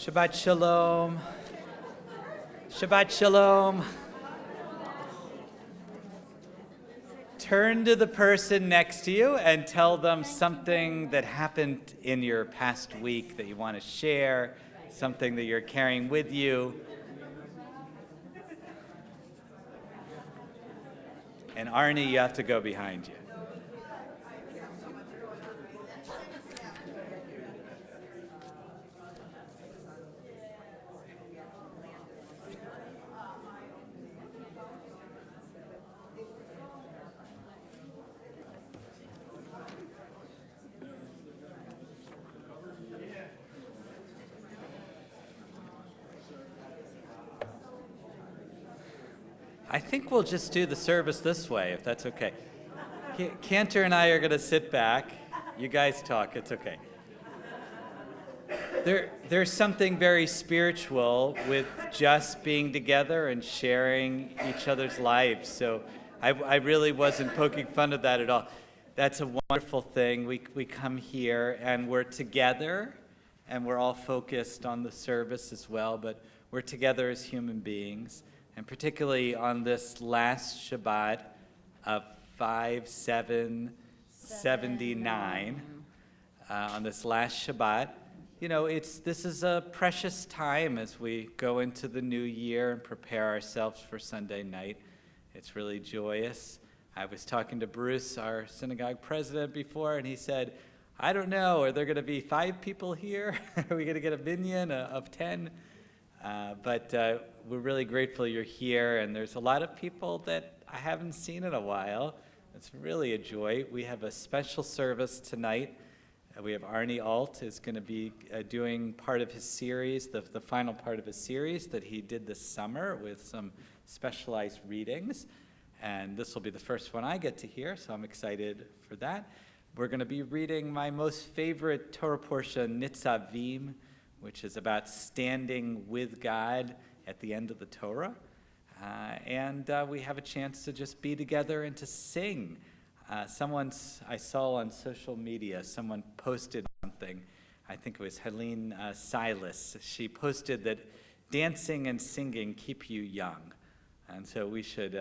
Shabbat Shalom. Shabbat Shalom. Turn to the person next to you and tell them something that happened in your past week that you want to share, something that you're carrying with you. And Arnie, you have to go behind you. I think we'll just do the service this way, if that's okay. Cantor and I are going to sit back. You guys talk. It's okay. There's something very spiritual with just being together and sharing each other's lives. So I really wasn't poking fun of that at all. That's a wonderful thing. We come here and we're together, and we're all focused on the service as well, but we're together as human beings. And particularly on this last Shabbat of 5779, on this last Shabbat, this is a precious time as we go into the new year and prepare ourselves for Sunday night. It's really joyous. I was talking to Bruce, our synagogue president, before, and he said, I don't know, are there going to be 5 people here? Are we going to get a minyan of 10? But we're really grateful you're here, and there's a lot of people that I haven't seen in a while. It's really a joy. We have a special service tonight. We have Arnie Alt is going to be doing part of his series, the final part of his series that he did this summer with some specialized readings. And this will be the first one I get to hear, so I'm excited for that. We're going to be reading my most favorite Torah portion, Nitzavim, which is about standing with God at the end of the Torah. And we have a chance to just be together and to sing. I saw on social media, someone posted something. I think it was Helene Silas. She posted that dancing and singing keep you young. And so we should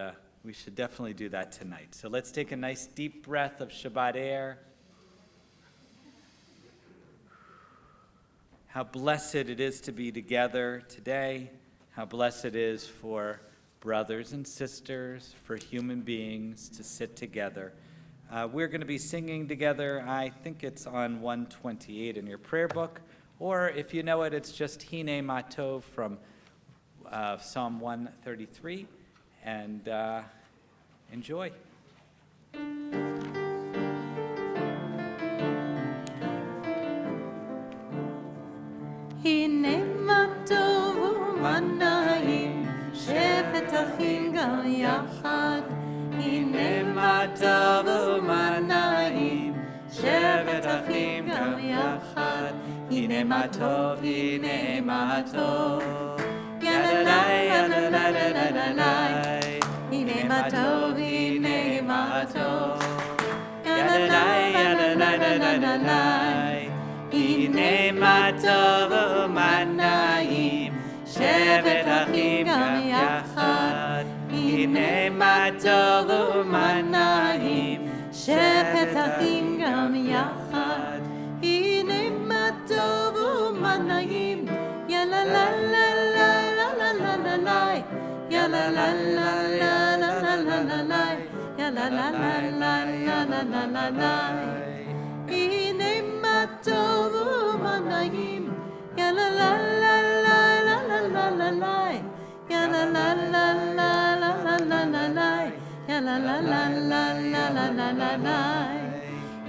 definitely do that tonight. So let's take a nice deep breath of Shabbat air. How blessed it is to be together today. How blessed it is for brothers and sisters, for human beings to sit together. We're going to be singing together. I think it's on 128 in your prayer book. Or if you know it, it's just Hine Matov from Psalm 133. And enjoy. הנה מה טוב ומה נעים, שבת אחים גם יחד. הנה מה טוב ומה נעים, שבת אחים גם יחד. הנה מה טוב, הנה מה טוב, יללי יללי יללי. הנה מה טוב, הנה מה טוב, יללי יללי יללי. הנה מה טוב ומה נעים, שבת אחים גם יחד. הנה מה טוב ומה נעים, שבת אחים גם יחד. הנה מה טוב ומה נעים, יאללה לה לה לה לה לה לה לה, יאללה לה לה לה לה לה לה לה, יאללה לה לה לה לה לה לה לה. הנה מה טוב ומה נעים, יאללה לה לה לה לה לה לה לה, יאללה לה לה לה לה לה לה לה, יאללה לה לה לה לה לה לה לה.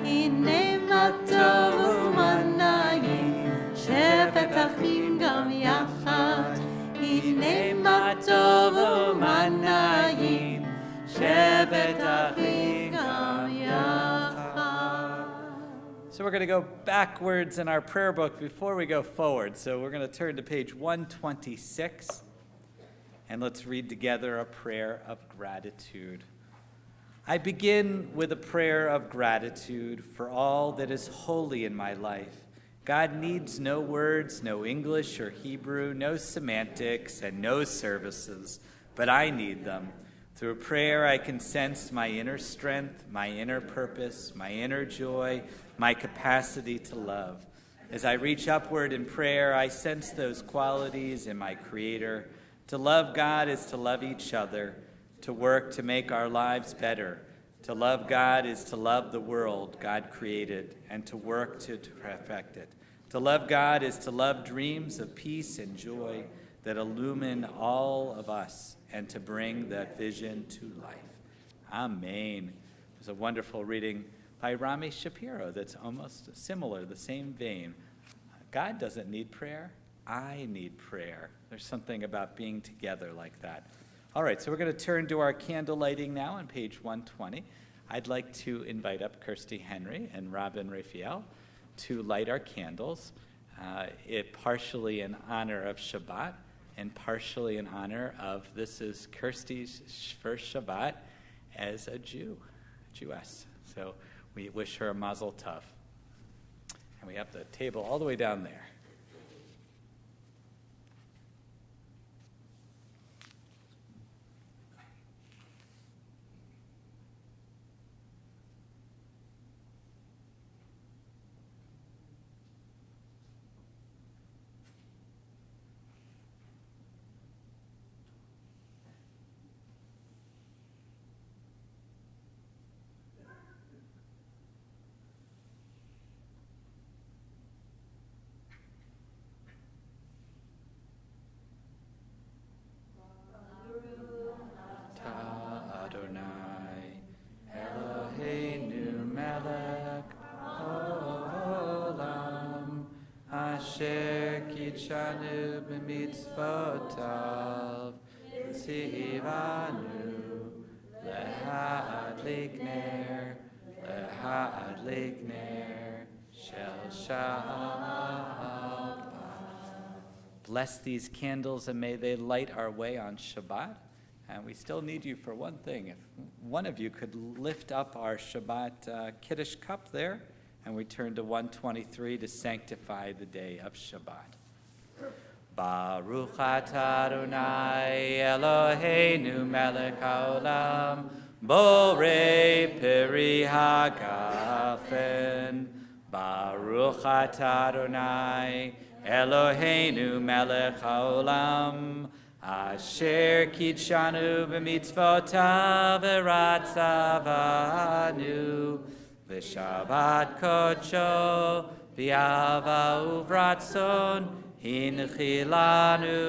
הנה מה טוב ומה נעים, שבת אחים גם יחד. הנה מה טוב ומה נעים, שבת אחים גם יחד. So we're going to go backwards in our prayer book before we go forward. So we're going to turn to page 126, and let's read together a prayer of gratitude. I begin with a prayer of gratitude for all that is holy in my life God needs no words, no English or Hebrew, no semantics, and no services, but I need them. Through prayer, I can sense my inner strength, my inner purpose, my inner joy, my capacity to love. As I reach upward in prayer, I sense those qualities in my Creator. To love God is to love each other, to work to make our lives better. To love God is to love the world God created and to work to perfect it. To love God is to love dreams of peace and joy that illumine all of us and to bring that vision to life. Amen. It was a wonderful reading by Rami Shapiro that's almost similar, the same vein. God doesn't need prayer. I need prayer. There's something about being together like that. All right, so we're going to turn to our candle lighting now on page 120. I'd like to invite up Kirsty Henry and Robin Raphael to light our candles, it partially in honor of Shabbat and partially in honor of, this is Kirsty's first Shabbat as a Jewess. So we wish her a mazel tov. And we have the table all the way down there. Asher kitshanu b'mitzvotav tzivanu lehadlik ner shel Shabbat. Bless these candles and may they light our way on Shabbat. And we still need you for one thing. If one of you could lift up our Shabbat Kiddush cup there, and we turn to 123 to sanctify the day of Shabbat. Baruch atah Adonai Eloheinu melech haolam borei peri hagafen. Baruch atah Adonai Eloheinu melech haolam asher kitshanu b'mitzvotav v'ratzavanu v'shabbat kodsho v'yava uvratzon hinchilanu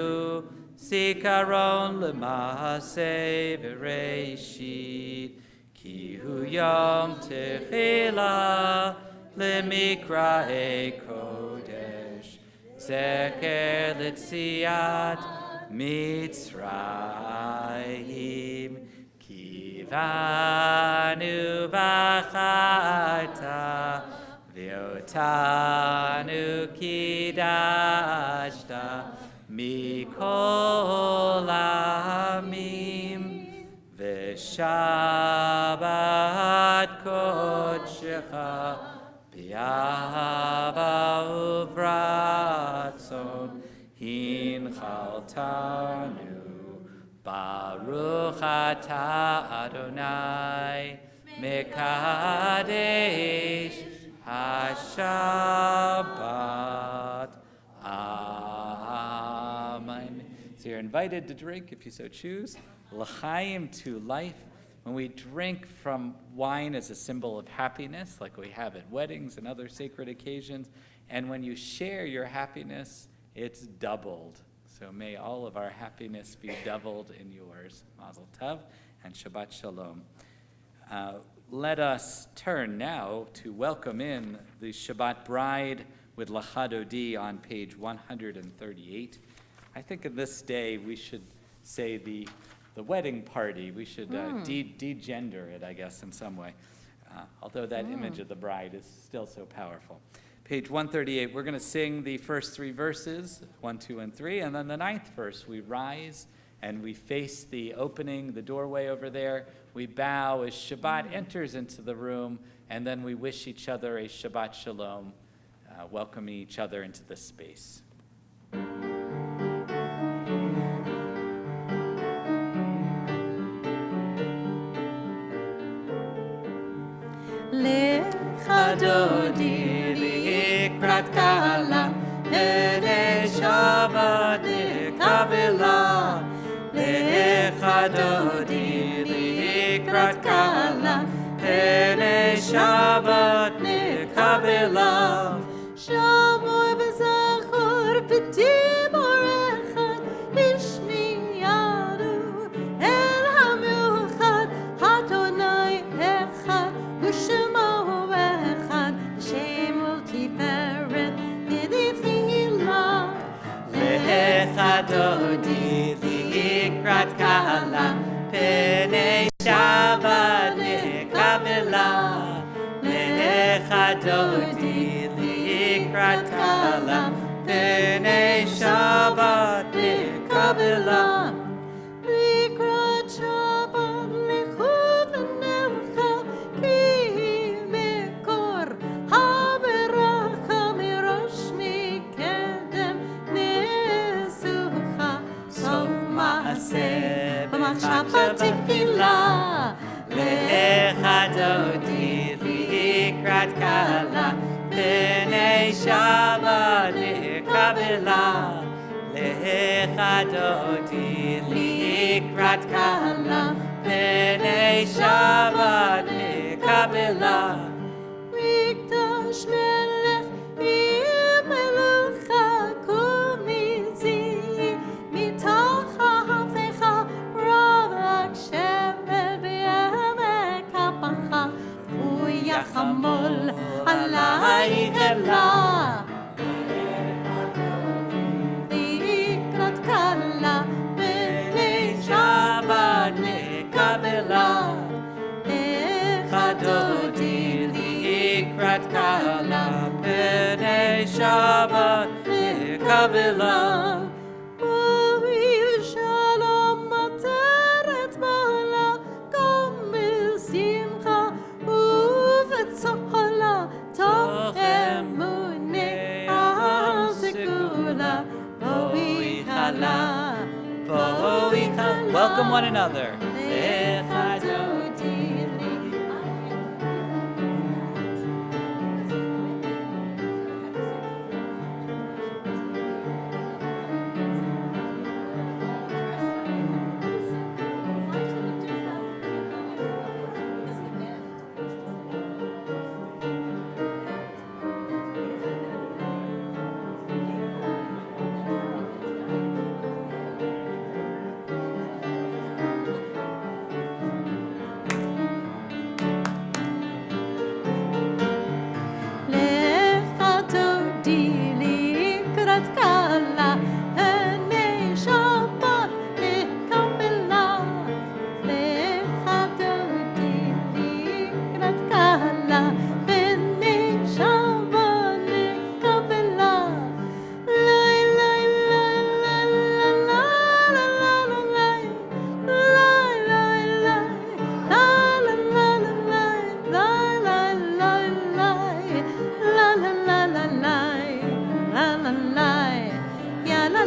zikaron l'maaseh v'reishit ki hu yom techila l'mikra'ei kodesh zeker l'tziat Mitzrayim kivanu b'charta v'otanu kidashta mikol amim v'shabbat kodshecha b'yava uvratzon Hinchaltanu, Baruch atah Adonai, Mekadesh HaShabbat. Amen. So you're invited to drink if you so choose. L'chaim, to life. When we drink from wine as a symbol of happiness, like we have at weddings and other sacred occasions, and when you share your happiness, it's doubled. So may all of our happiness be doubled in yours. Mazel tov and Shabbat shalom. Let us turn now to welcome in the Shabbat bride with Lachadodi on page 138. I think in this day we should say the wedding party. We should de-gender it, I guess, in some way. Although that image of the bride is still so powerful. Page 138, we're going to sing the first three verses, 1, 2, and 3, and then the 9th verse, we rise and we face the opening, the doorway over there. We bow as Shabbat enters into the room, and then we wish each other a Shabbat Shalom welcoming each other into this space. Lecha dodi likrat kala, Pnei Shabbat nekabela. Lecha dodi likrat kala, Pnei Shabbat nekabela. Shamoy v'zachor v'timor echad, Ishmi yadu el hamiuchad, Adonai echad, U'shemo echad, Shem u'tiferet v'tchila. Lecha dodi likrat kala, Pnei Shabbat nekabela. Lecha dodi likrat kala, Pnei Shabbat nekabela. Likrat Shabbat lechuv v'nevcha, Ki mekor haberacha mirosh mikedem nesucha. Sof ma'aseh b'machshava tefila. Lecha dodi likrat kala, Pnei Shabbat nekabela. Lecha dodi likrat kala, Pnei Shabbat nekabela. Mikdash melech imelucha kumizi, Mitoch ha'afecha ravak shevet v'yemek hapacha, U'yachamol alayich ela. Likrat kala, Pnei Shabbat nekabela. Lecha Dodi likrat kala, Pnei Shabbat nekabela. Oviv shalom materet bala, Gam b'simcha u'v'tzola, Toch emunei am segula, Bo'hi chala. Welcome one another. Lecha dodi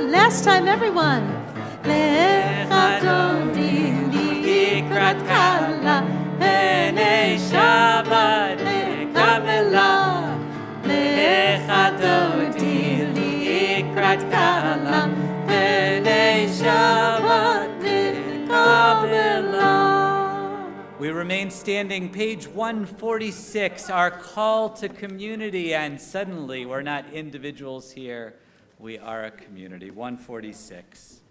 Last time, everyone. Lecha dodi likrat kala, Pnei Shabbat nekabela. Lecha dodi likrat kala, Pnei Shabbat nekabela. We remain standing, page 146, our call to community, and suddenly we're not individuals here, we are a community. 146.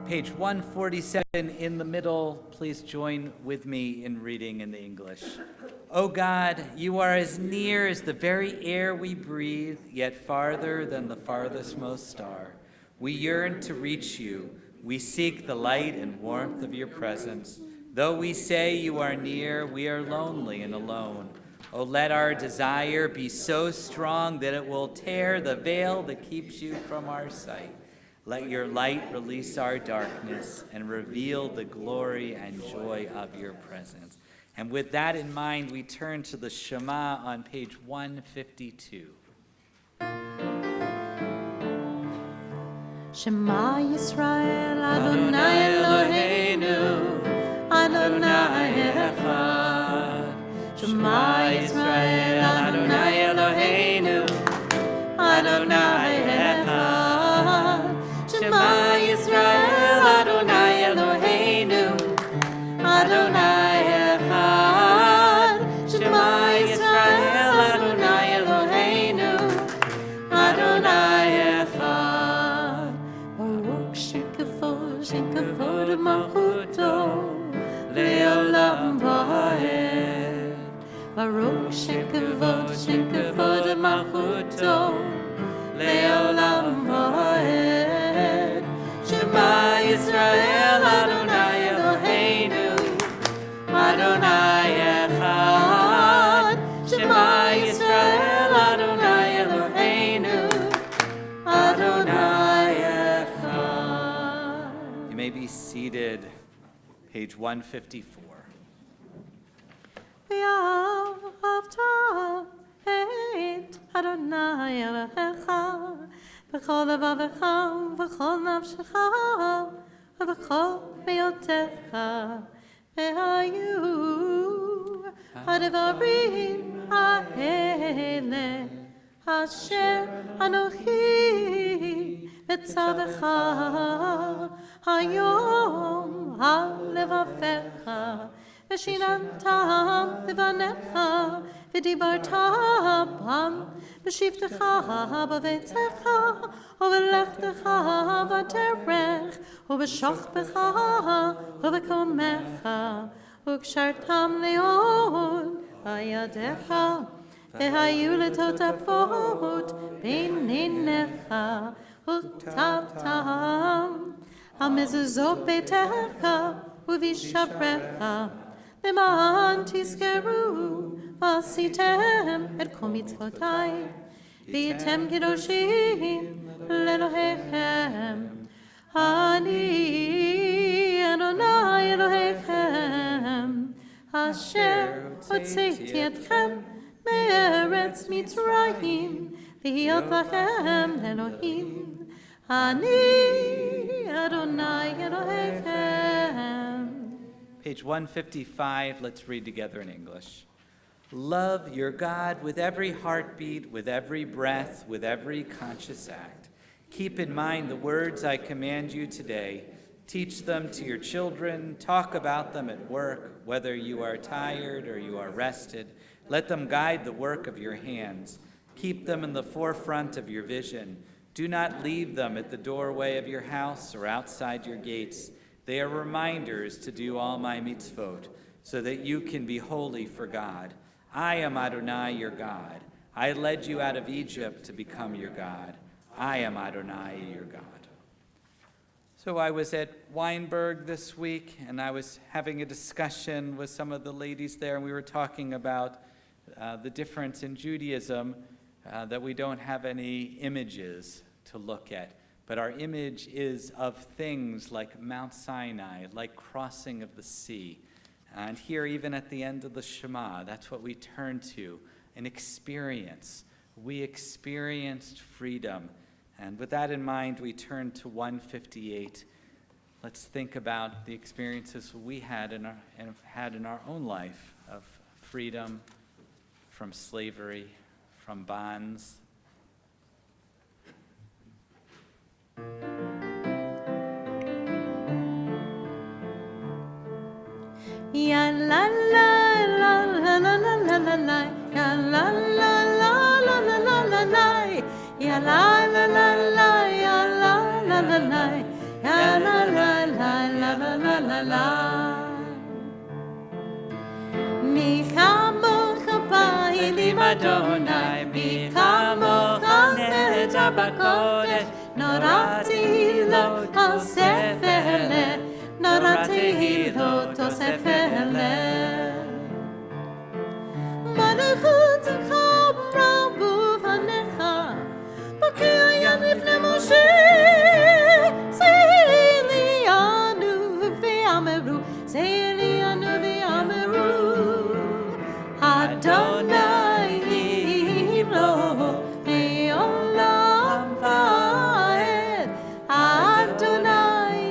Page 147 in the middle. Please join with me in reading in the English. O God, you are as near as the very air we breathe, yet farther than the farthest most star. We yearn to reach you. We seek the light and warmth of your presence. Though we say you are near, we are lonely and alone. Oh, let our desire be so strong that it will tear the veil that keeps you from our sight. Let your light release our darkness and reveal the glory and joy of your presence. And with that in mind, we turn to the Shema on page 152. Shema Yisrael, Adonai Eloheinu, Adonai Echad. Shema Yisrael, Adonai Eloheinu, Adonai Echad. Shema Yisrael, Adonai Eloheinu, Adonai Echad. Shema Yisrael, Adonai Eloheinu, Adonai Echad. Baruch Shekavod Malchuto, Le'olam Va'ed. Baruch Shekavod Malchuto, Le'olam Va'ed. Shema Yisrael, Adonai Eloheinu, Adonai Echad. Shema Yisrael, Adonai Eloheinu, Adonai Echad. You may be seated. Page 154. ואהבת את אדוני אלוהיך בכל לבבך ובכל נפשך ובכל מיותיך, והיו הדברים האלה אשר אנוכי מצווך היום על לבביך, ושיננתם לבניך, ודיברת בם בשבתך בביתך, ובלכתך בדרך, ובשוכבך ובקומך, וקשרתם לעול בידיך, והיו לטוטפות בין עיניך, וכתבתם על מזוזות ביתך ובשברך, למען תזכרו ועשיתם את כל מצוותיי, והייתם קדושים לאלוהיכם. אני אדוני אלוהיכם, אשר הוצאתי אתכם מארץ מצרים, להיות לכם לאלוהים. אני אדוני אלוהיכם. Page 155, let's read together in English. Love your God with every heartbeat, with every breath, with every conscious act. Keep in mind the words I command you today. Teach them to your children. Talk about them at work, whether you are tired or you are rested. Let them guide the work of your hands. Keep them in the forefront of your vision. Do not leave them at the doorway of your house or outside your gates. They are reminders to do all my mitzvot, so that you can be holy for God. I am Adonai, your God. I led you out of Egypt to become your God. I am Adonai, your God. So I was at Weinberg this week, and I was having a discussion with some of the ladies there, and we were talking about the difference in Judaism, that we don't have any images to look at. But our image is of things like Mount Sinai, like crossing of the sea. And here, even at the end of the Shema, that's what we turn to, an experience. We experienced freedom. And with that in mind, we turn to 158. Let's think about the experiences we had in our own life of freedom from slavery, from bonds. Ya la la la la la la la la la, ya la la la la la la la la, ya la la la la, ya la la la la, la la la la la la la la la. Mi chamocha ba'elim Adonai, mi chamocha nehtar b'kodesh, norati lo tosef eleh, norati lo tosef eleh. Malachut rabu v'necha, b'kei lifnei Moshe, se'elianu v'ameru, se'elianu v'ameru. Adonai Elo Me'olam Va'ed, Adonai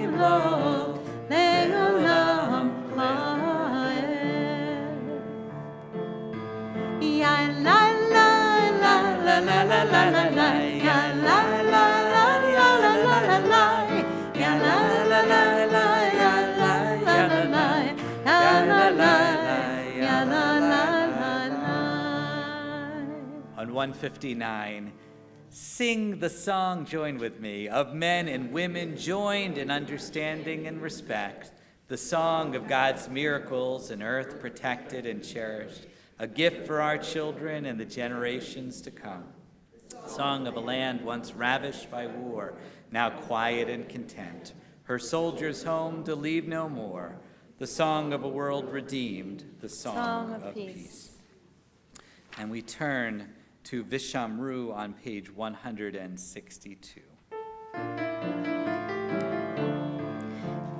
Elo Me'olam Va'ed. Ya la la la la la la la la la, ya la la la la la la la la, ya la la la la ya la la la la, ya la la. On 159, sing the song, join with me, of men and women joined in understanding and respect, the song of God's miracles, an earth protected and cherished, a gift for our children and the generations to come. Song of a land once ravished by war, now quiet and content, her soldiers home to leave no more, the song of a world redeemed, the song of peace. And we turn to Vishamru on page 162.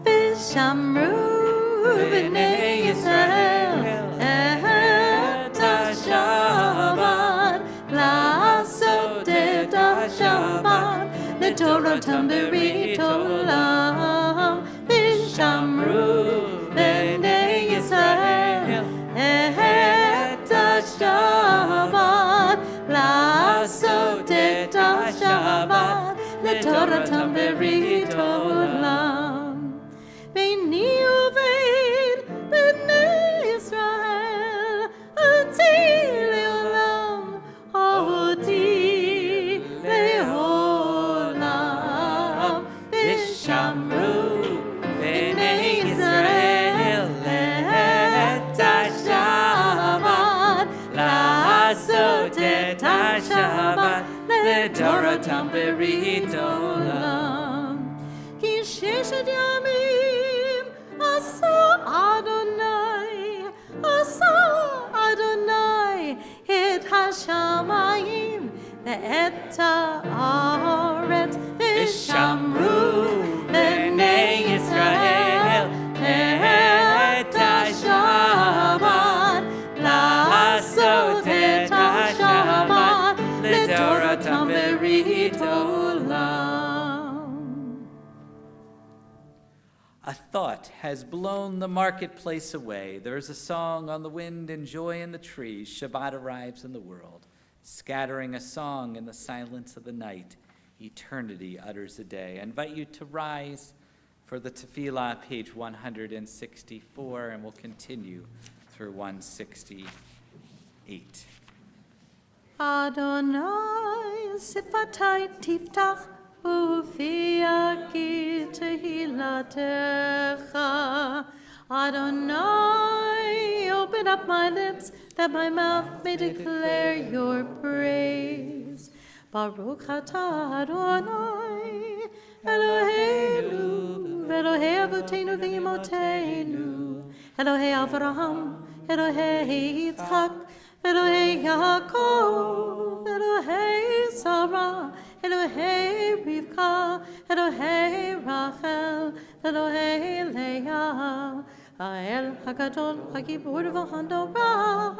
Vishamru b'nei Yisrael et ha-Shabbat, la'asot et ha-Shabbat, l'Torotam berit olam. Vishamru b'nei Yisrael et ha-Shabbat, la'asot et ha-Shabbat, l'Toratam berit olam. Beini uvein b'nei Yisrael, oti le'olam, oti le'olam. Vishamru b'nei Yisrael et ha-Shabbat, la'asot et ha-Shabbat, l'Toratam berit olam. Ki sheshet yamim asa Adonai et ha-shamayim ve'et ha'aretz. Vishamru b'nei Yisrael et ha-Shabbat, la'asot et ha-Shabbat, l'Toratam berit olam. A thought has blown the marketplace away. There is a song on the wind and joy in the trees. Shabbat arrives in the world, scattering a song in the silence of the night. Eternity utters a day. I invite you to rise for the tefillah, page 164, and we'll continue through 168. Adonai sifatai tiftach ufi aki tehilatecha. Adonai, open up my lips that my mouth may declare your praise. Baruch atah Adonai, Eloheinu, Elohei Avotenu v'Imotenu, Elohei Avraham, Elohei Yitzchak, Elohei Yaakov, Elohei Sarah, Elohei Rivka, Elohei Rachel, Elohei Leah, Ha'el HaGadol HaGibur v'Handorah,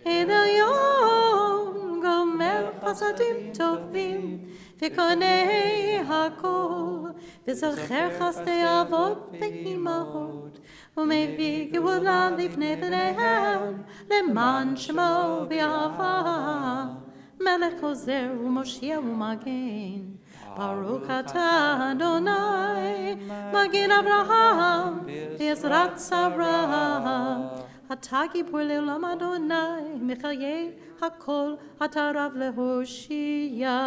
Elyon Gomer Chasadim Tovim, V'konei HaKol, V'zocher Chasdei Avot V'Imahot, U'mevii Geula Livnei B'neihem, Leman Shemo B'Yahava, Melech Ozer U'Moshiach U'Magen. Baruch atah Adonai, Magen Avraham, V'Ezrat Sarah. Atah Gibor Le'olam Adonai, Mechayei HaKol, Atah Rav Lehoshia.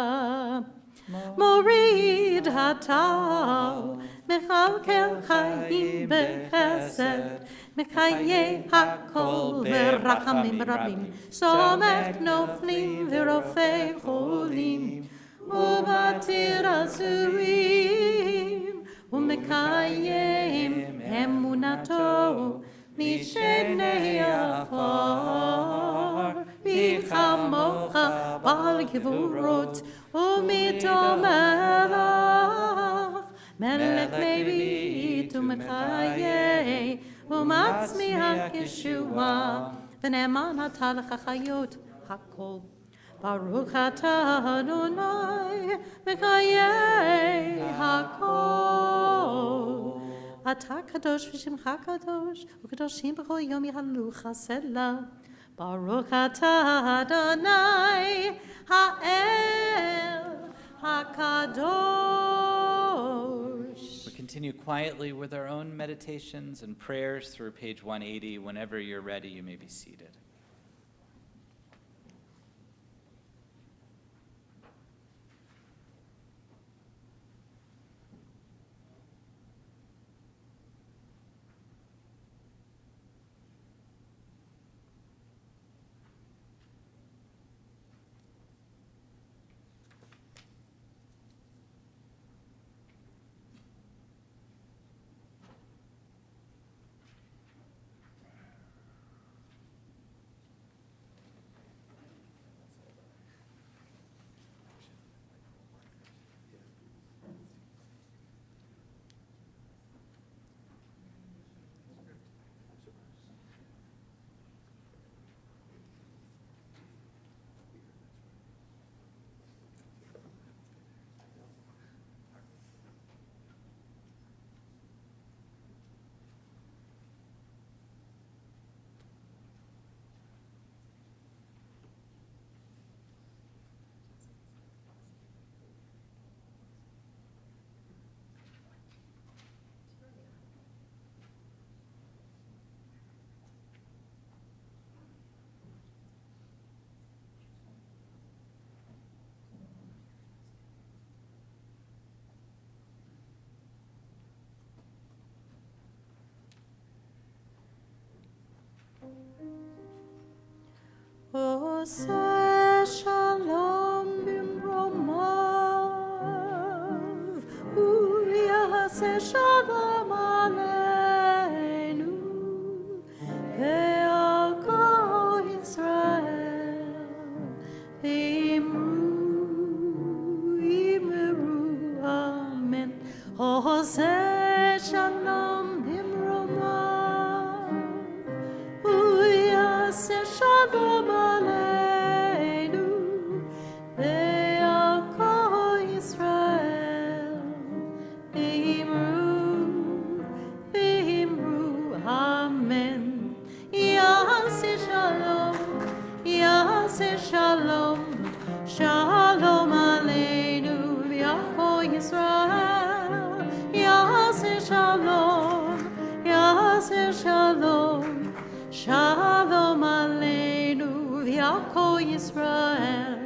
מוריד הטל, מכלכל חיים בחסד, מחיי הכל ברחמים רבים, סומך נופלים ורופא חולים, ובתיר אסורים, ומקיים אמונתו משני עפר, מי כמוך בעל גבורות ומתו מלך, מלך מביט ומחיה ומצמיח ישועה, ונאמן אתה לך חיות הכל. ברוך אתה אדוני מחיי הכל. אתה קדוש ושמך קדוש, וקדושים בכל יום יעלו חסלה. ברוך אתה אדוני האל הקדוש. We continue quietly with our own meditations and prayers through page 180. Whenever you're ready, you may be seated. עושה שלום במרומיו, הוא יעשה שלום עלינו ועל כל ישראל. אמרו אמן. עושה שלום במרומיו, הוא יעשה שלום עלינו ועל כל ישראל. ואמרו אמן. יעשה שלום, יעשה שלום, שלום עלינו ועל כל ישראל. יעשה שלום, יעשה שלום, שלום עלינו ועל כל ישראל.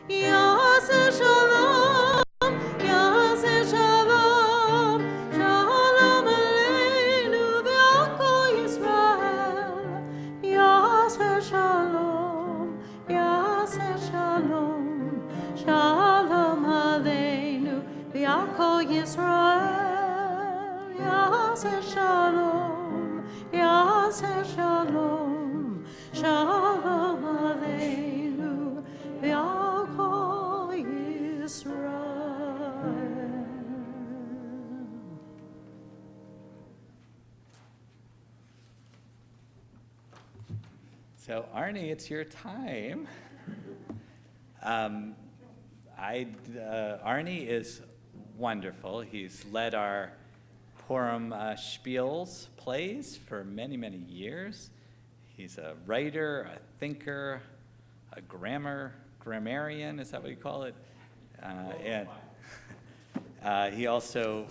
יעשה שלום, יעשה שלום, שלום עלינו ועל כל ישראל. יעשה שלום, יעשה שלום, שלום עלינו ועל כל ישראל. יעשה שלום, יעשה שלום, שלום עלינו ועל כל ישראל. So, Arnie, it's your time. Arnie is wonderful. He's led our Purim Spiels plays for many, many years. He's a writer, a thinker, a grammarian, is that what you call it? And he also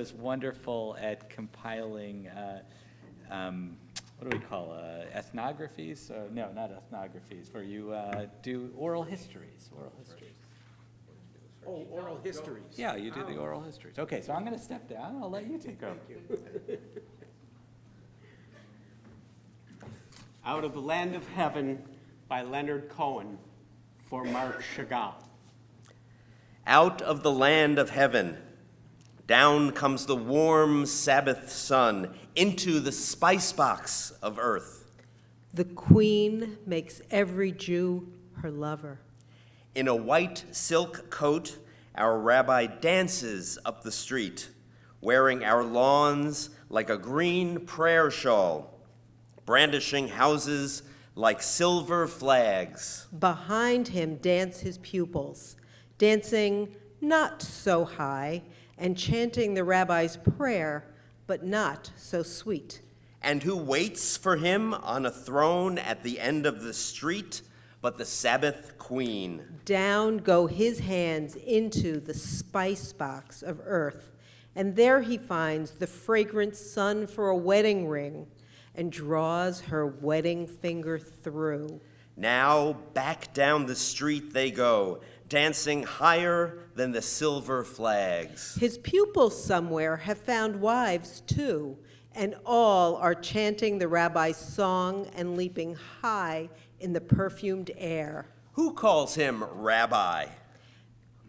is wonderful at compiling, what do we call ethnographies? No, not ethnographies, where you do oral histories. Oh, oral histories. Yeah, you do the oral histories. Okay, so I'm going to step down. I'll let you take over. Out of the Land of Heaven by Leonard Cohen for Mark Chagall. Out of the land of heaven, down comes the warm Sabbath sun into the spice box of earth. The queen makes every Jew her lover. In a white silk coat, our rabbi dances up the street, wearing our lawns like a green prayer shawl, brandishing houses like silver flags. Behind him dance his pupils, dancing not so high and chanting the rabbi's prayer, but not so sweet. And who waits for him on a throne at the end of the street but the Sabbath queen? Down go his hands into the spice box of earth, and there he finds the fragrant sun for a wedding ring and draws her wedding finger through. Now back down the street they go, dancing higher than the silver flags. His pupils somewhere have found wives too, and all are chanting the rabbi's song and leaping high in the perfumed air. Who calls him rabbi?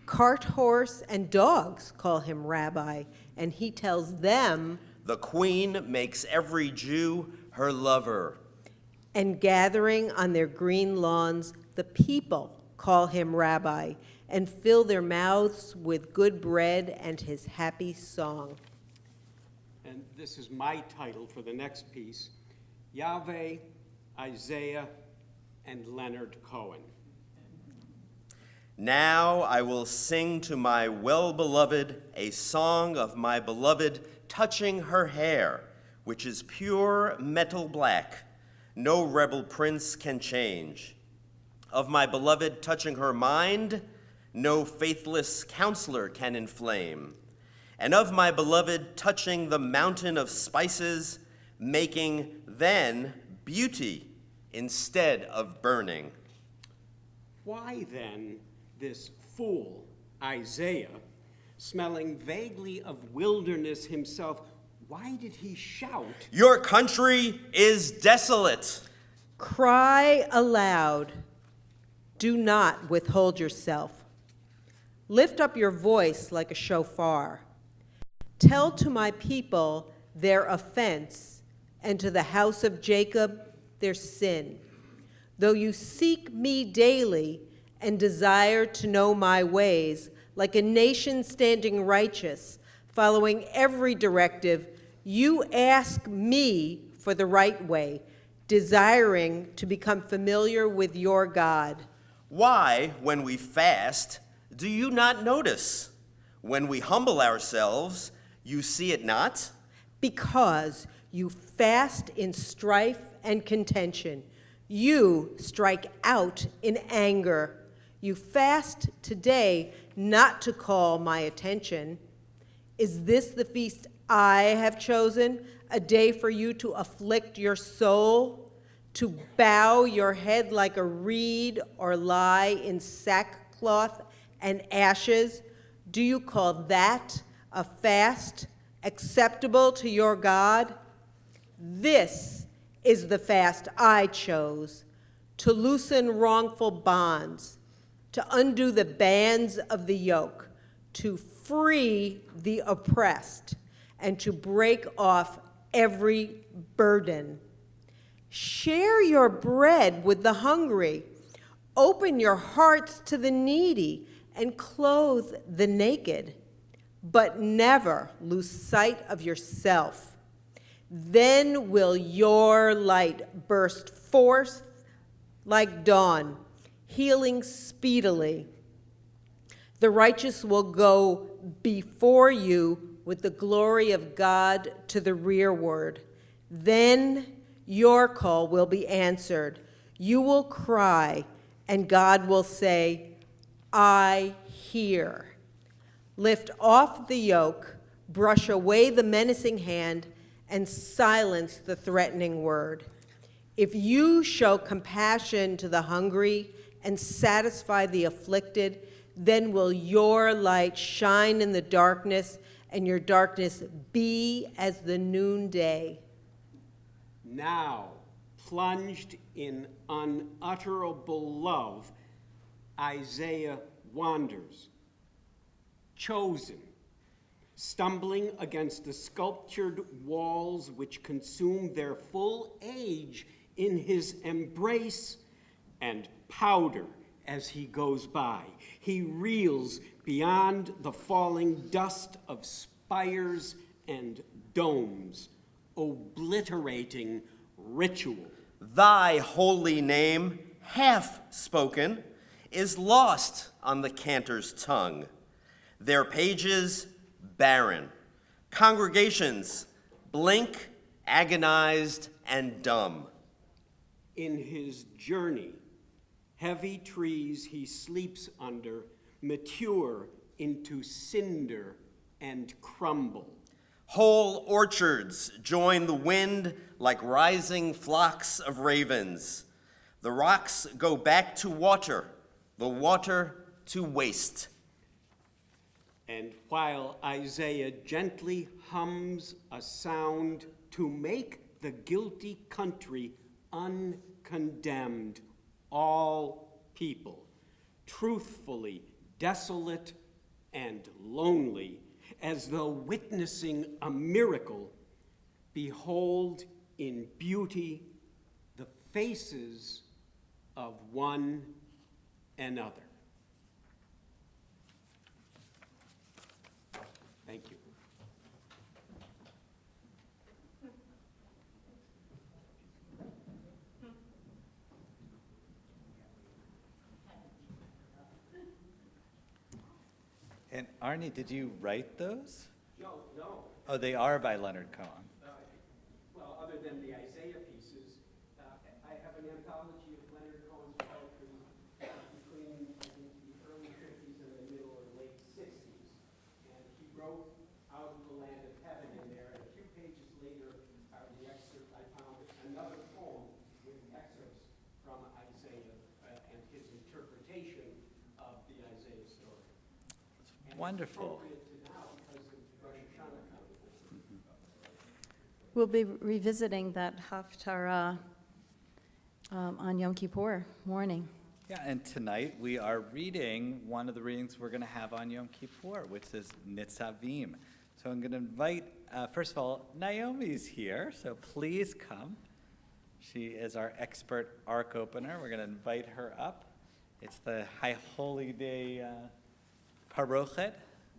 Cart horse and dogs call him rabbi, and he tells them, The queen makes every Jew her lover. and gathering on their green lawns, the people call him rabbi and fill their mouths with good bread and his happy song. And this is my title for the next piece, Yahweh, Isaiah, and Leonard Cohen. Now I will sing to my well-beloved a song of my beloved touching her hair, which is pure metal black, no rebel prince can change. Of my beloved touching her mind, no faithless counselor can inflame. And of my beloved touching the mountain of spices, making then beauty instead of burning. Why then this fool, Isaiah, smelling vaguely of wilderness himself, why did he shout? Your country is desolate. Cry aloud. Do not withhold yourself. Lift up your voice like a shofar. Tell to my people their offense, and to the house of Jacob their sin. Though you seek me daily and desire to know my ways, like a nation standing righteous, following every directive, you ask me for the right way, desiring to become familiar with your God. Why, when we fast, do you not notice? When we humble ourselves, you see it not? Because you fast in strife and contention. You strike out in anger. You fast today not to call my attention. Is this the feast I have chosen, a day for you to afflict your soul, to bow your head like a reed or lie in sackcloth and ashes? Do you call that a fast acceptable to your God? This is the fast I chose, to loosen wrongful bonds, to undo the bands of the yoke, to free the oppressed, and to break off every burden. Share your bread with the hungry. Open your hearts to the needy and clothe the naked. But never lose sight of yourself. Then will your light burst forth like dawn, healing speedily. The righteous will go before you with the glory of God to the rearward. Then your call will be answered. You will cry, and God will say, I hear. Lift off the yoke, brush away the menacing hand, and silence the threatening word. If you show compassion to the hungry and satisfy the afflicted, then will your light shine in the darkness, and your darkness be as the noonday. Now, plunged in unutterable love, Isaiah wanders, chosen, stumbling against the sculptured walls which consume their full age in his embrace, and powder as he goes by. He reels beyond the falling dust of spires and domes, obliterating ritual. Thy holy name, half spoken, is lost on the cantor's tongue. Their pages barren, congregations blink, agonized and dumb. In his journey, heavy trees he sleeps under mature into cinder and crumble. Whole orchards join the wind like rising flocks of ravens. The rocks go back to water, the water to waste. And while Isaiah gently hums a sound to make the guilty country uncondemned, all people, truthfully desolate and lonely, as though witnessing a miracle, behold in beauty the faces of one another. Thank you. And Arnie, did you write those? No. Oh, they are by Leonard Cohen. Well, other than the Isaiah pieces, I have an anthology of Leonard Cohen's poetry between, I think, the early 50s and the middle or late 60s. And he wrote Out of the Land of Heaven in there, and a few pages later are the excerpt. I found another poem with excerpts from Isaiah and his interpretation of the Isaiah story. And it's Wonderful. appropriate to now because of Rosh Hashanah coming. We'll be revisiting that Haftarah on Yom Kippur morning. Yeah, and tonight we are reading one of the readings we're going to have on Yom Kippur, which is Nitzavim. So I'm going to invite, first of all, Naomi's here, so please come. She is our expert ark opener. We're going to invite her up. It's the High Holy Day parochet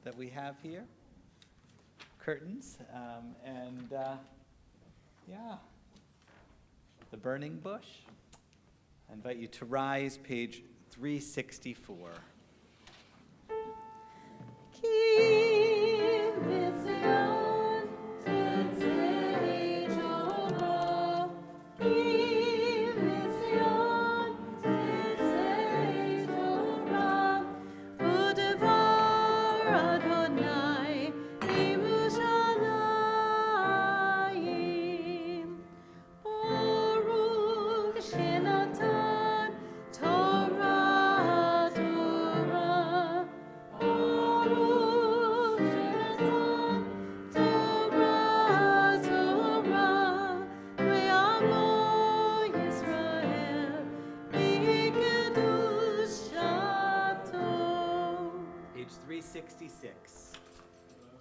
that we have here. Curtains, yeah, the burning bush. I invite you to rise, page 364. Page 366.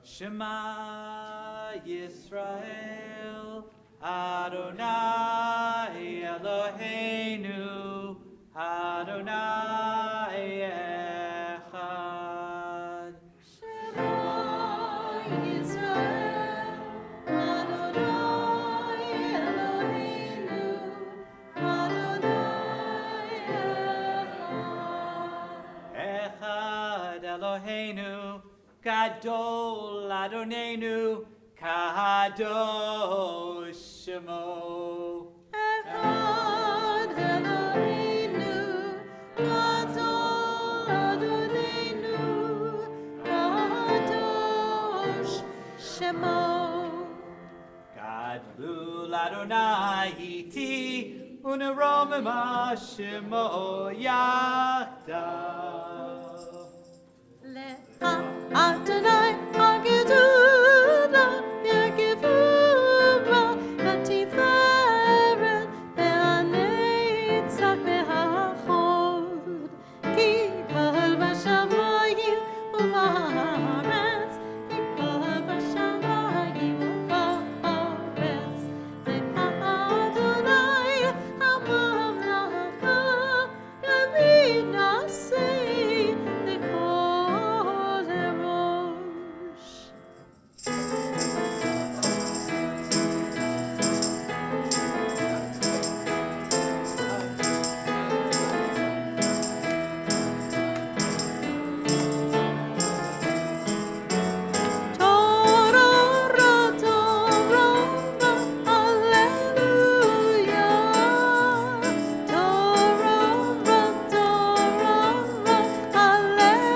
Shema Yisrael, Adonai Eloheinu, Adonai Echad. Shema Yisrael, Adonai Eloheinu, Adonai Echad. Echad Eloheinu, Gadol Adonenu, Kadosh Shemo. Echad Eloheinu, Gadol Adonenu, Kadosh Shemo. Gadlul Adonai iti, uneromema Shemo yachdav. Adonai, Agedula, Yagivura, Batiferet, Be'anetzach Be'achod, Ki kol b'shamayim u'ba'aretz, Ki kol b'shamayim u'ba'aretz, Ve'Adonai ha'mamlaka, Rabbi Nasei, Lekol Erosh. Torah, Torah, Hallelujah. Torah, Torah, Hallelujah.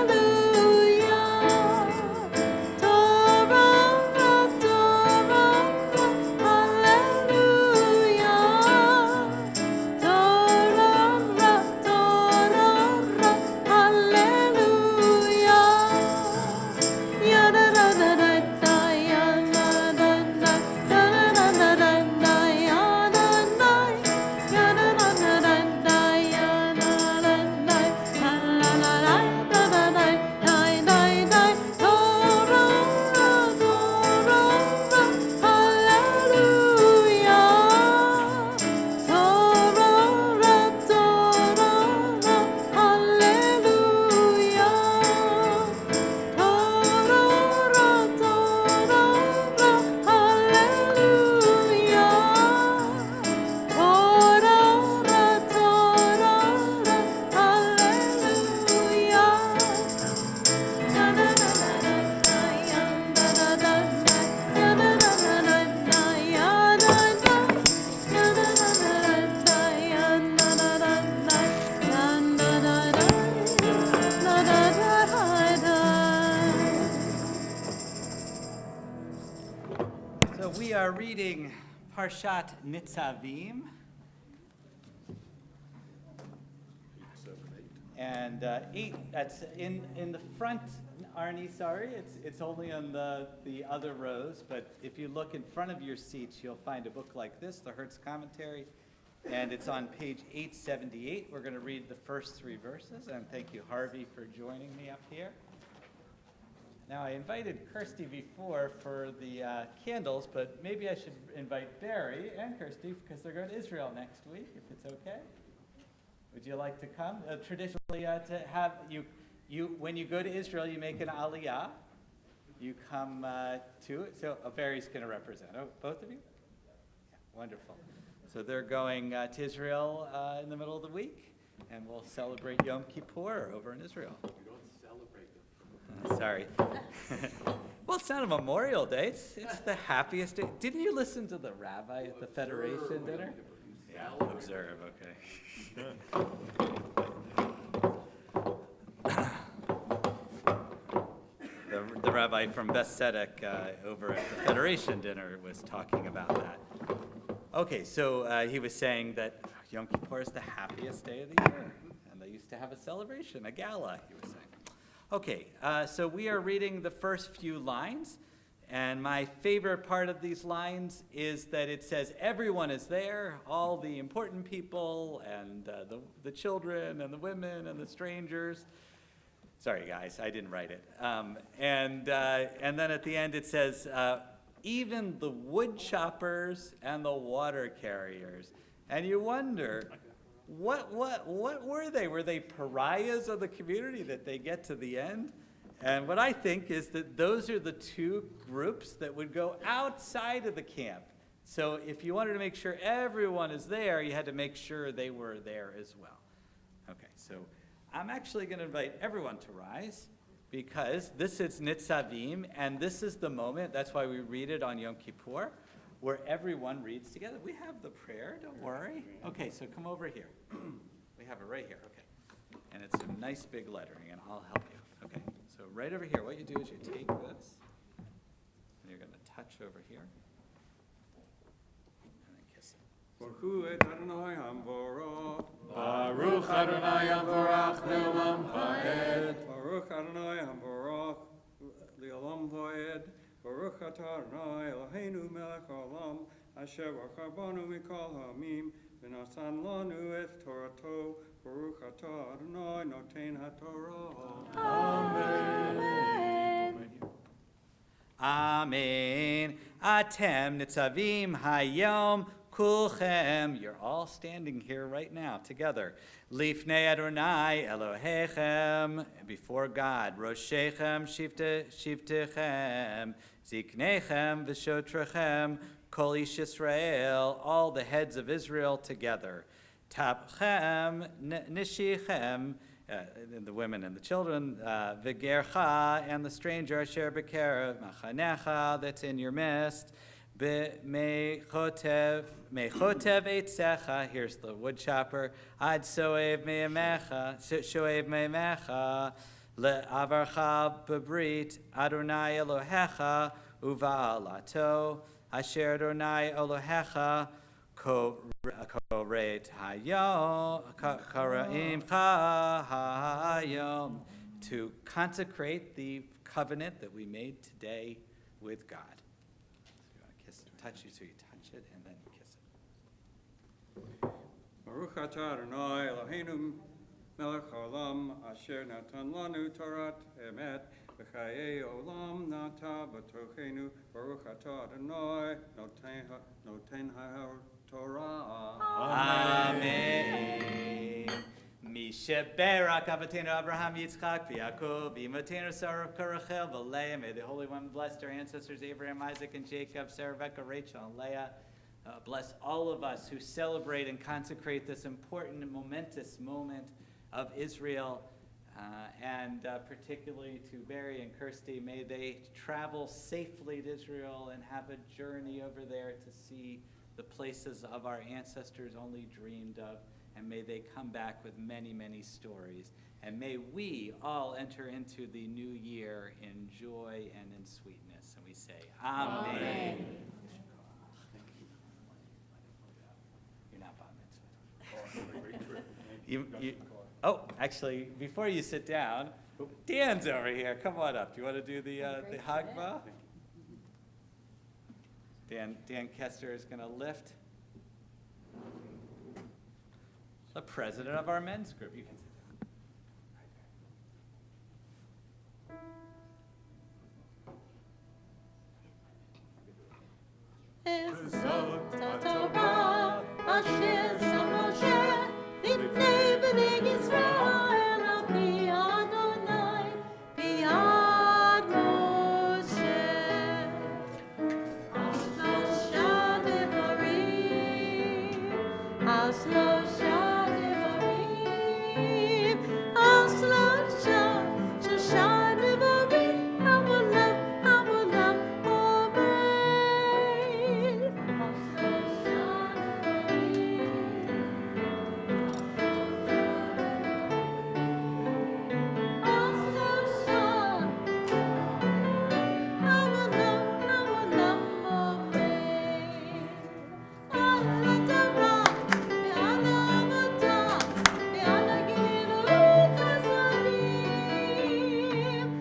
Torah, Torah, Hallelujah. So we are reading Parshat Nitzavim. And 8, that's in the front, Arnie, sorry, it's only on the other rows, but if you look in front of your seats, you'll find a book like this, the Hertz Commentary, and it's on page 878. We're going to read the first 3 verses, and thank you, Harvey, for joining me up here. Now, I invited Kirsty before for the candles, but maybe I should invite Barry and Kirsty because they're going to Israel next week, if it's okay. Would you like to come? Traditionally, to have you when you go to Israel, you make an aliyah. You come to it. So Barry's going to represent. Oh, both of you? Yeah, wonderful. So they're going to Israel in the middle of the week, and we'll celebrate Yom Kippur over in Israel. We don't celebrate them. Sorry. Well, it's not a Memorial Day. It's the happiest day. Didn't you listen to the rabbi at the Federation dinner? Yeah, observe, okay. The rabbi from Beth Tzedek over at the Federation dinner was talking about that. Okay, so he was saying that Yom Kippur is the happiest day of the year, and they used to have a celebration, a gala, he was saying. Okay, so we are reading the first few lines, and my favorite part of these lines is that it says everyone is there, all the important people, and the children, and the women, and the strangers. Sorry, guys, I didn't write it. And then at the end it says, even the wood choppers and the water carriers. And you wonder, what were they? Were they pariahs of the community that they get to the end? And what I think is that those are the two groups that would go outside of the camp. So if you wanted to make sure everyone is there, you had to make sure they were there as well. Okay, so I'm actually going to invite everyone to rise because this is Nitzavim, and this is the moment, that's why we read it on Yom Kippur, where everyone reads together. We have the prayer, don't worry. Okay, so come over here. We have it right here, okay. And it's in nice big lettering, and I'll help you. Okay, so right over here, what you do is you take this, and you're going to touch over here, and then kiss it. Baruch et Adonai Hamvorach. Baruch Adonai Yamvorach Leolam Vaed. Baruch Adonai Hamvorach Leolam Vaed. Baruch atah Adonai Eloheinu melech haolam asher b'chabanu mikol ha'amim v'nasan lanu et Torato. Baruch atah Adonai noten haTorah. Amen. Atem nitzavim hayom kulchem. You're all standing here right now together. Lifnei Adonai Elohechem. Before God. Roshechem shivtechem. Ziknechem v'shotrechem. Kol ish Yisrael. All the heads of Israel together. Tapchem nishichem. The women and the children, v'gercha, and the stranger, asher b'kerev, machanecha, that's in your midst, mechotev eitzecha, here's the wood chopper, ad soev me'emecha, le'avarcha b'brit, Adonai Elohecha, uva'alato, asher Adonai Elohecha, Koreit hayom, karaim hayom, to consecrate the covenant that we made today with God. So you want to kiss it, touch you, so you touch it and then you kiss it. Baruch atah Adonai Eloheinu melech haolam asher natan lanu Torat emet v'chayei olam nata b'tochenu. Baruch atah Adonai noten haTorah. Amen. Mishaberak Avatenu Abraham Yitzchak v'Yaakov v'Imotenu Sarah Rachel v'Leah. May the Holy One bless our ancestors Abraham, Isaac, and Jacob, Sarah, Rebecca, Rachel, and Leah. Bless all of us who celebrate and consecrate this important and momentous moment of Israel, and particularly to Barry and Kirsty. May they travel safely to Israel and have a journey over there to see the places of our ancestors only dreamed of, and may they come back with many, many stories. And may we all enter into the new year in joy and in sweetness. And we say, Amen. You're not bar mitzvah. Oh, actually, before you sit down, Dan's over here. Come on up. Do you want to do the Hagba? Dan Kester is going to lift the president of our men's group. You can sit Torah, asher sam Moshe, lifnei bnei Yisrael, al pi Adonai, biyad Moshe. Ashlosha devarim, ashlosha devarim, ashlosha shosha devarim, havolam, havolam, omer. Ashlosha devarim, ashlosha, havolam, havolam, omer. Ala Torah, ve'ala avodah, ve'ala gilui chasadim.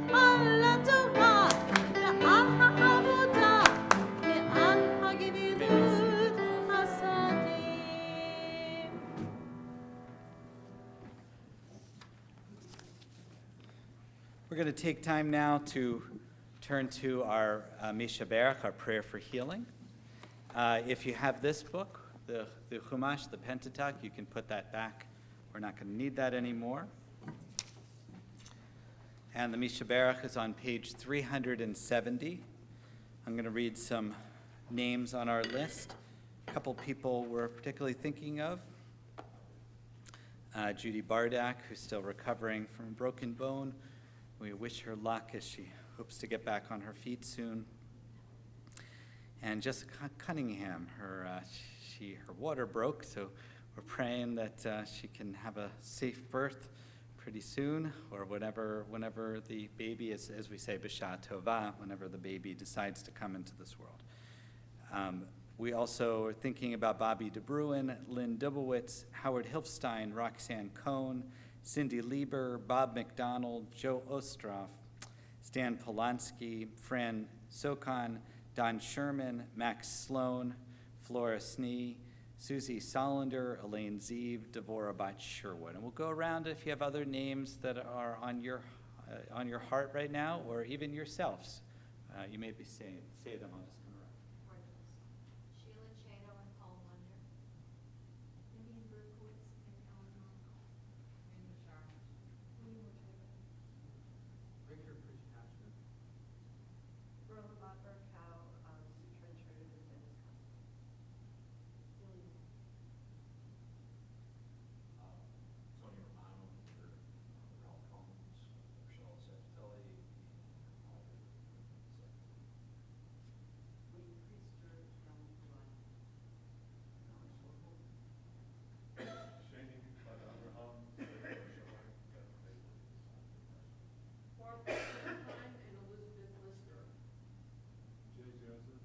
Ala Torah, ve'al ha'avodah, ve'al ha'gilui chasadim. We're going to take time now to turn to our Mishaberach, our prayer for healing. If you have this book, the Chumash, the Pentateuch, you can put that back. We're not going to need that anymore. And the Mishaberach is on page 370. I'm going to read some names on our list. A couple people we're particularly thinking of. Judy Bardak, who's still recovering from a broken bone. We wish her luck as she hopes to get back on her feet soon. And Jessica Cunningham, her water broke, so we're praying that she can have a safe birth pretty soon, or whenever the baby is, as we say, b'sha tova, whenever the baby decides to come into this world. We also are thinking about Bobby DeBruin, Lynn Dubowitz, Howard Hilfstein, Roxanne Cohn, Cindy Lieber, Bob McDonald, Joe Ostroff, Stan Polanski, Fran Sokon, Don Sherman, Max Sloan, Flora Snee, Susie Solander, Elaine Zeeb, Devorah Botch Sherwood. And we'll go around if you have other names that are on your heart right now, or even yourselves. You may be say them. I'll just come around. Sheila Chato and Paul Wonder. Vivian Berkowitz and Eleanor Linda Charlotte. William Ortega. Victor Fitzpatrick. Rhoda Butler, Cow, Sue Trenchard, and Dennis Costa. Billy Moore. Tony Romano, Ralph Combs, Michelle Sabatelli, Wayne Priester, Helen Pulai. Barbara Valentine and Elizabeth Lister. Jay Joseph.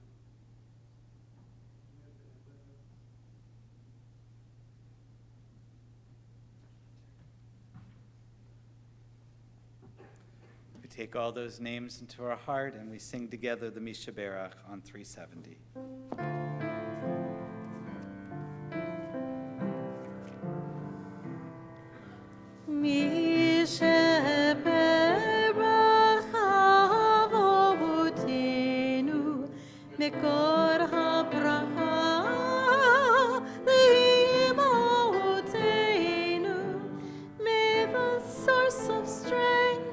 We take all those names into our heart and we sing together the Misha Berach on 370. מקור הברכה לאמותינו. May the source of strength,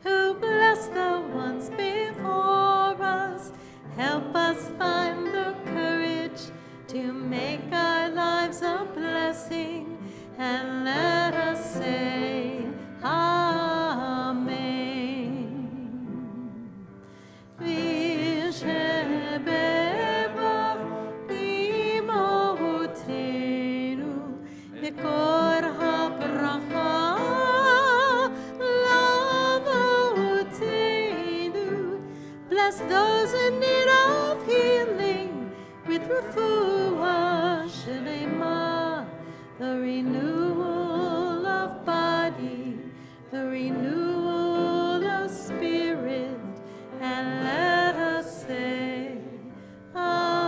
who bless the ones before us, help us find the courage to make our lives a blessing, and let us say Amen. מקור הברכה לאבותינו. Bless those in need of healing with refuah shlema, the renewal of body, the renewal of spirit, and let us say Amen.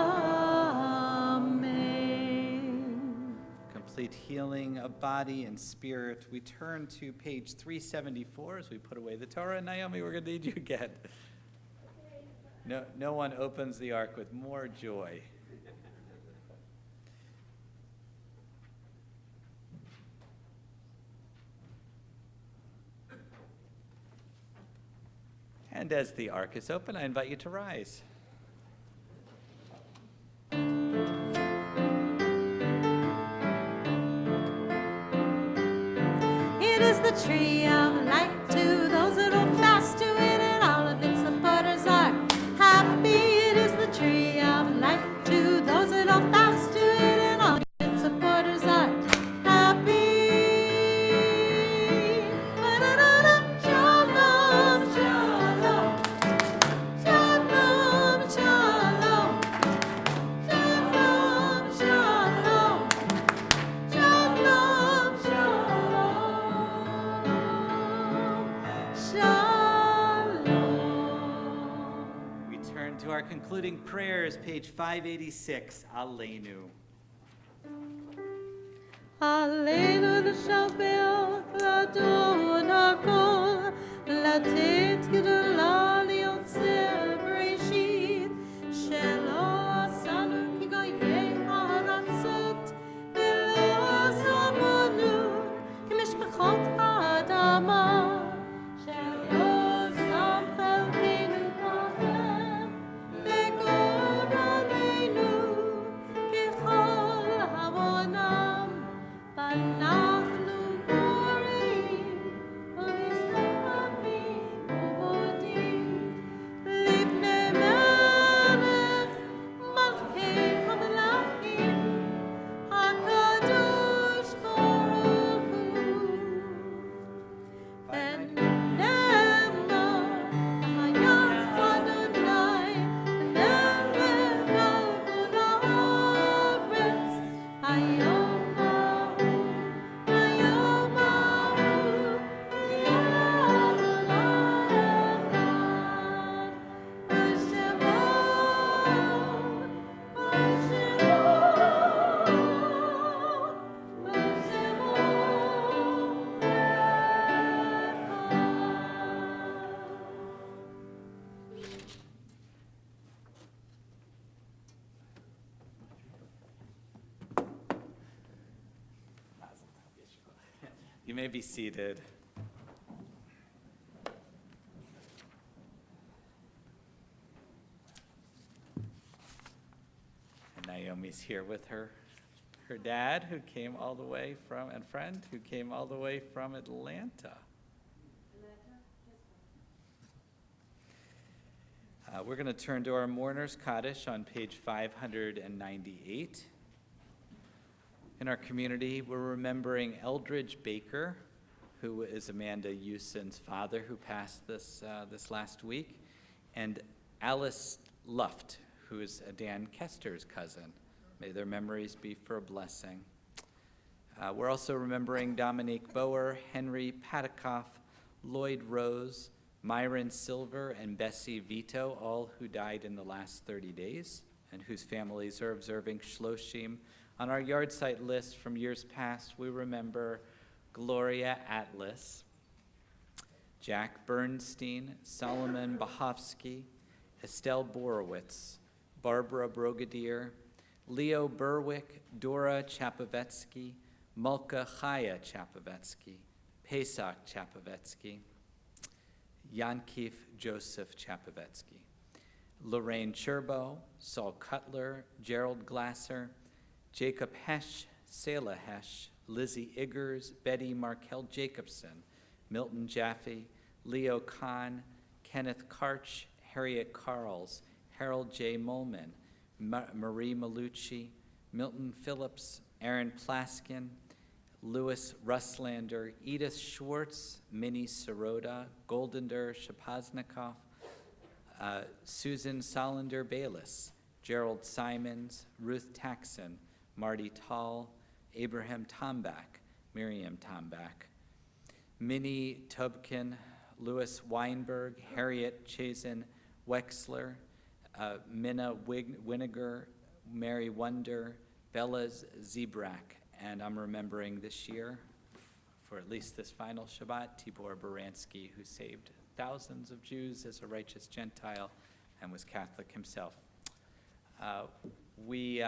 Complete healing of body and spirit. We turn to page 374 as we put away the Torah. Naomi, we're going to need you again. No one opens the ark with more joy. And as the ark is open, I invite you to rise. It is the tree of life to those that hold fast to it, and all of its supporters are happy. It is the tree of life to those that hold fast to it, and all of its supporters are happy. Ba-da-da-da. Shalom, shalom. Shalom, shalom. Shalom, shalom. Shalom, shalom. Shalom. We turn to our concluding prayers, page 586, Aleinu. עלינו לשבח, לדון הכל, לתת גדולה ליוצר בראשית, שלא עשנו כגויי הארצות, ולא שמנו כמשפחות האדמה, שלא שם חלקנו בהם, וגורלנו ככל המונם. אנחנו קוראים ומשתחווים ומודים You may be seated. And Naomi's here with her dad, who came all the way from, and friend, who came all the way from Atlanta. We're going to turn to our Mourner's Kaddish on page 598. In our community, we're remembering Eldridge Baker, who is Amanda Euson's father, who passed this last week, and Alice Luft, who is Dan Kester's cousin. May their memories be for a blessing. We're also remembering Dominique Boer, Henry Patikoff, Lloyd Rose, Myron Silver, and Bessie Vito, all who died in the last 30 days, and whose families are observing Shloshim. On our yard site list from years past, we remember Gloria Atlas, Jack Bernstein, Solomon Bahovsky, Estelle Borowitz, Barbara Brogadier, Leo Berwick, Dora Chapovetsky, Mulka Chaya Chapovetsky, Pesach Chapovetsky, Yankif Joseph Chapovetsky, Lorraine Cherbo, Saul Cutler, Gerald Glasser, Jacob Hesch, Selah Hesch, Lizzie Iggers, Betty Markel Jacobson, Milton Jaffe, Leo Kahn, Kenneth Karch, Harriet Carls, Harold J. Molman, Marie Malucci, Milton Phillips, Aaron Plaskin, Louis Russlander, Edith Schwartz, Minnie Sirota, Goldender Shapoznikoff, Susan Solander Bayless, Gerald Simons, Ruth Taxon, Marty Tall, Abraham Tombach, Miriam Tombach, Minnie Tobkin, Louis Weinberg, Harriet Chazen Wexler, Minna Winiger, Mary Wonder, Bella Zebrak, and I'm remembering this year, for at least this final Shabbat, Tibor Baranski, who saved thousands of Jews as a righteous Gentile and was Catholic himself. We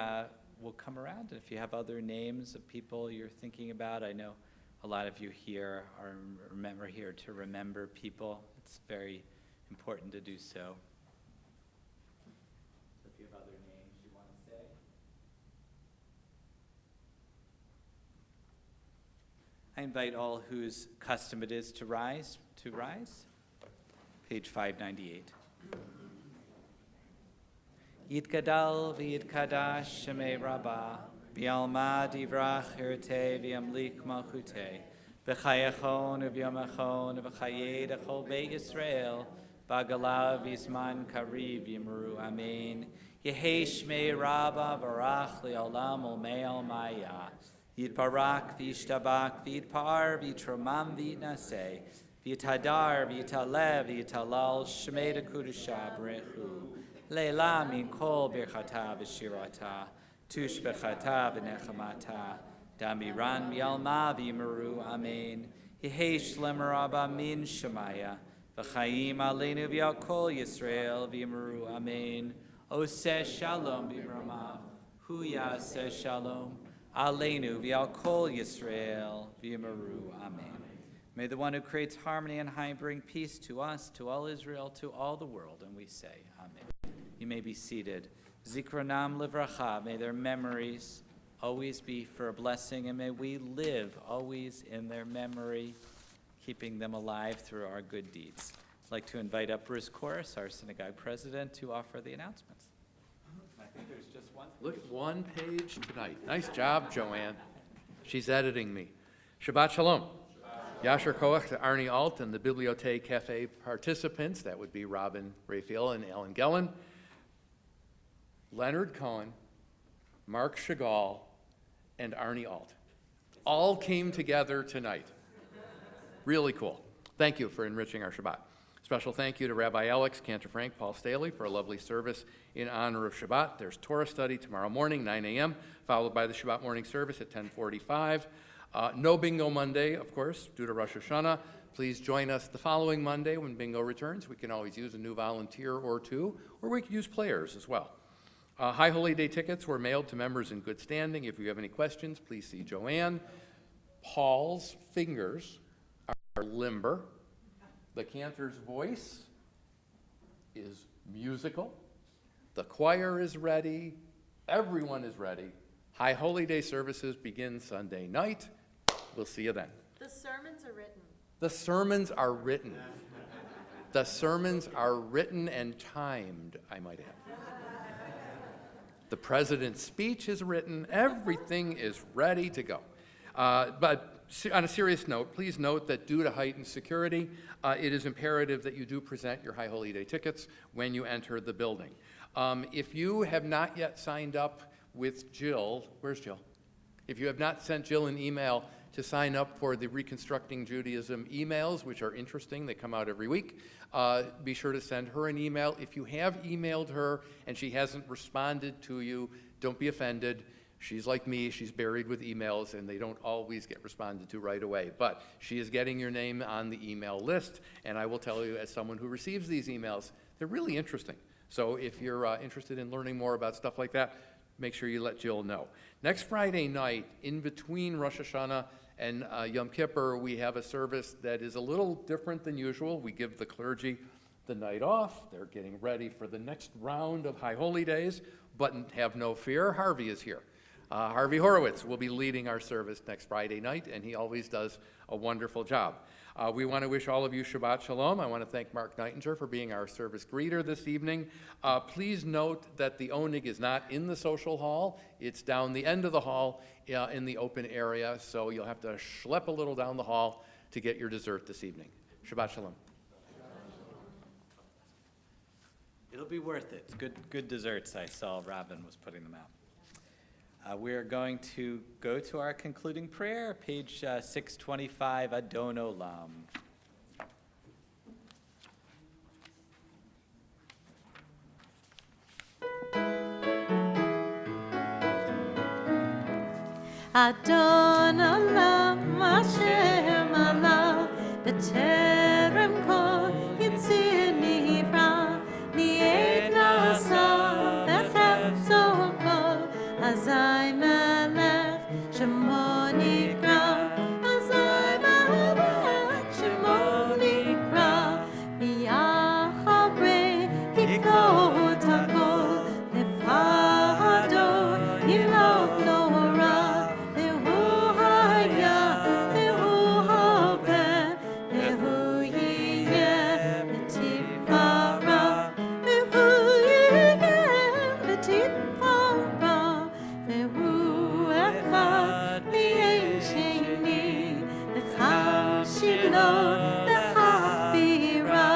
will come around, and if you have other names of people you're thinking about, I know a lot of you here are here to remember people. It's very important to do so. So if you have other names you want to say. I invite all whose custom it is to rise. Page 598. Yitgadal v'yitkadash shemei rabbah, v'yalma divrach hirte v'yamlik malchute, v'chayachon v'yamachon v'chayed achol beit Yisrael, b'agalav v'yizman kariv yimru amen. Yehei shmei rabbah varach li'olam olmei maya. Yitbarak v'yishtabak v'yitpar v'yitromam v'yitnaseh, v'yitadar v'yitalev v'yitalal shmei dekudusha b'rechu. Leila min kol birchata v'shirata, tush b'chata v'nechamata, damiran mi'alma v'yimaru amen. Yehei shlem rabba min shemaya, v'chayim aleinu v'yal kol Yisrael v'yimaru amen. Oseh shalom b'imramav, hu yaseh shalom, aleinu v'yal kol Yisrael v'yimaru amen. May the one who creates harmony and harmony bring peace to us, to all Israel, to all the world, and we say amen. You may be seated. Zikronam livracha, may their memories always be for a blessing, and may we live always in their memory, keeping them alive through our good deeds. I'd like to invite up Bruce Corris, our synagogue president, to offer the announcements. I think there's just one. Look at one page tonight. Nice job, Joanne. She's editing me. Shabbat Shalom. Yasher Koach to Arnie Alt and the Bibliothèque Cafe participants. That would be Robin Raphael and Ellen Gellen. Leonard Cohen, Mark Chagall, and Arnie Alt. All came together tonight. Really cool. Thank you for enriching our Shabbat. Special thank you to Rabbi Alex, Cantor Frank, Paul Staley for a lovely service in honor of Shabbat. There's Torah study tomorrow morning, 9 a.m., followed by the Shabbat morning service at 10:45. No bingo Monday, of course, due to Rosh Hashanah. Please join us the following Monday when bingo returns. We can always use a new volunteer or two, or we could use players as well. High Holy Day tickets were mailed to members in good standing. If you have any questions, please see Joanne. Paul's fingers are limber. The cantor's voice is musical. The choir is ready. Everyone is ready. High Holy Day services begin Sunday night. We'll see you then. The sermons are written. The sermons are written. The sermons are written and timed, I might add. The president's speech is written. Everything is ready to go. But on a serious note, please note that due to heightened security, it is imperative that you do present your High Holy Day tickets when you enter the building. If you have not yet signed up with Jill, where's Jill? If you have not sent Jill an email to sign up for the Reconstructing Judaism emails, which are interesting, they come out every week, be sure to send her an email. If you have emailed her and she hasn't responded to you, don't be offended. She's like me, she's buried with emails and they don't always get responded to right away. But she is getting your name on the email list, and I will tell you as someone who receives these emails, they're really interesting. So if you're interested in learning more about stuff like that, make sure you let Jill know. Next Friday night, in between Rosh Hashanah and Yom Kippur, we have a service that is a little different than usual. We give the clergy the night off. They're getting ready for the next round of High Holy Days, but have no fear, Harvey is here. Harvey Horowitz will be leading our service next Friday night, and he always does a wonderful job. We want to wish all of you Shabbat Shalom. I want to thank Mark Nightinger for being our service greeter this evening. Please note that the Onig is not in the social hall. It's down the end of the hall in the open area, so you'll have to schlep a little down the hall to get your dessert this evening. Shabbat Shalom. It'll be worth it. Good desserts. I saw Robin was putting them out. We're going to go to our concluding prayer, page 625, Adon Olam. Adon Olam Asher Malav B'terem Kol Yitzir Nivra Ni'ed Nasa V'chefzo Kol Azai Melech Shemo Nikra Azai Melech Shemo Nikra V'yacharei Kiklot HaKol Lefado Yilov Lo Ra Ve'hu Haya Ve'hu Haveh Ve'hu Yiyeh B'tifara Ve'hu Yiyeh B'tifara Ve'hu Echad V'yein Sheni V'cham Shilo V'chaf Bira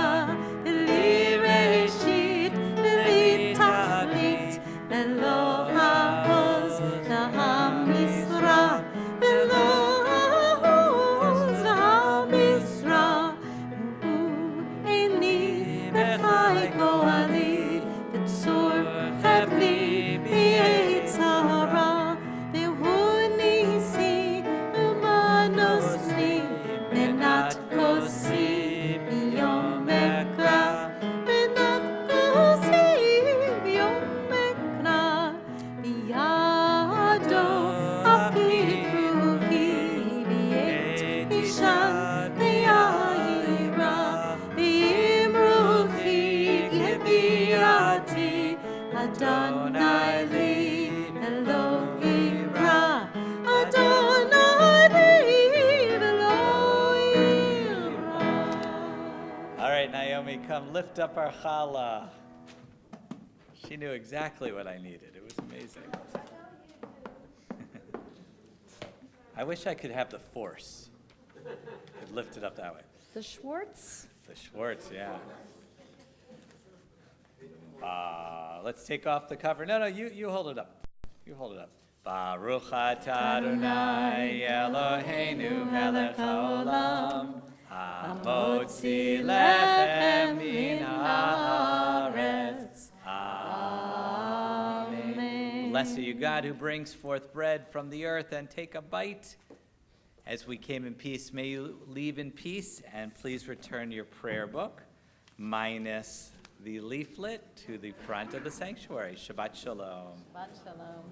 V'li Reshit V'li Tachlit V'lo Ha'oz V'ha'misra V'lo Ha'oz V'ha'misra V'hu Eini V'chai Go'ali V'tzur Chavli V'yetz Hara V'hu Nisi V'manosni V'nat Kosi V'yom Ekra V'nat Kosi V'yom Ekra V'yado Afiv Ruhi V'yet Ishan V'yayira V'im Ruhi Yeviati Adonai Li Elohim Ra Adonai Li Elohim Ra. All right, Naomi, come lift up our challah. She knew exactly what I needed. It was amazing. I wish I could have the force. Could lift it up that way. The Schwartz? The Schwartz, yeah. Let's take off the cover. No, you hold it up. You hold it up. Baruch atah Adonai Eloheinu melech haolam hamotzi lechem min haaretz. Amen. Blessed are you, God, who brings forth bread from the earth, and take a bite. As we came in peace, may you leave in peace, and please return your prayer book, minus the leaflet, to the front of the sanctuary. Shabbat Shalom. Shabbat Shalom.